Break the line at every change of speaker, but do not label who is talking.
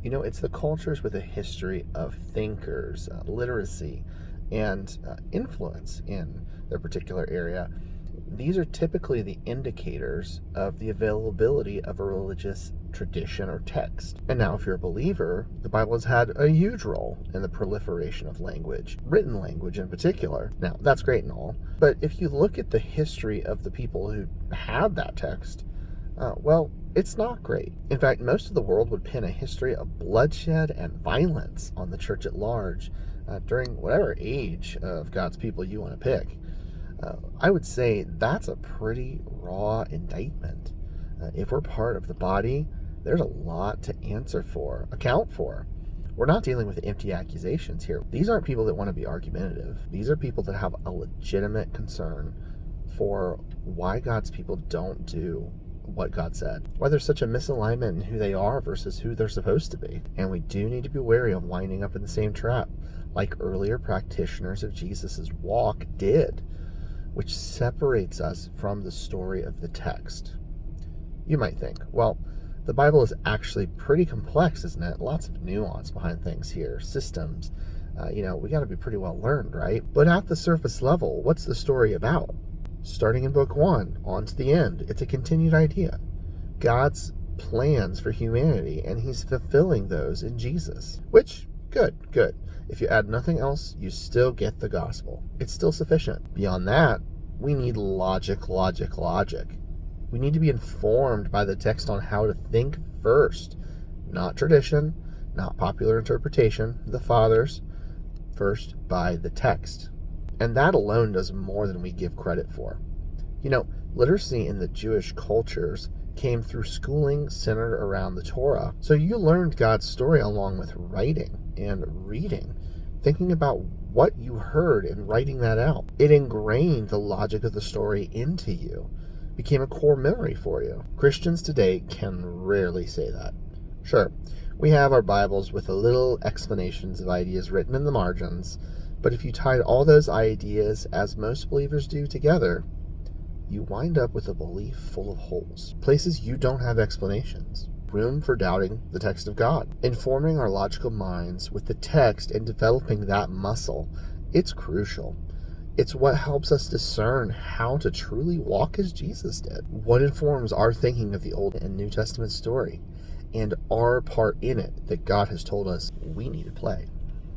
It's the cultures with a history of thinkers, literacy, and influence in their particular area. These are typically the indicators of the availability of a religious tradition or text. And now, if you're a believer, the Bible has had a huge role in the proliferation of language, written language in particular. Now, that's great and all, but if you look at the history of the people who had that text, well, it's not great. In fact, most of the world would pin a history of bloodshed and violence on the church at large during whatever age of God's people you want to pick. I would say that's a pretty raw indictment. If we're part of the body, there's a lot to account for. We're not dealing with empty accusations here. These aren't people that want to be argumentative. These are people that have a legitimate concern for why God's people don't do what God said, why there's such a misalignment in who they are versus who they're supposed to be. And we do need to be wary of winding up in the same trap, like earlier practitioners of Jesus's walk did, which separates us from the story of the text. You might think, well, the Bible is actually pretty complex, isn't it? Lots of nuance behind things here, systems. We got to be pretty well learned, right? But at the surface level, what's the story about? Starting in book 1, on to the end, it's a continued idea. God's plans for humanity, and he's fulfilling those in Jesus. Which, good. If you add nothing else, you still get the gospel. It's still sufficient. Beyond that, we need logic. We need to be informed by the text on how to think first. Not tradition, not popular interpretation, the fathers, first by the text. And that alone does more than we give credit for. Literacy in the Jewish cultures came through schooling centered around the Torah. So you learned God's story along with writing and reading, thinking about what you heard and writing that out. It ingrained the logic of the story into you, became a core memory for you. Christians today can rarely say that. Sure, we have our Bibles with the little explanations of ideas written in the margins, but if you tied all those ideas, as most believers do, together, you wind up with a belief full of holes, places you don't have explanations, room for doubting the text of God. Informing our logical minds with the text and developing that muscle, it's crucial. It's what helps us discern how to truly walk as Jesus did. What informs our thinking of the Old and New Testament story, and our part in it that God has told us we need to play.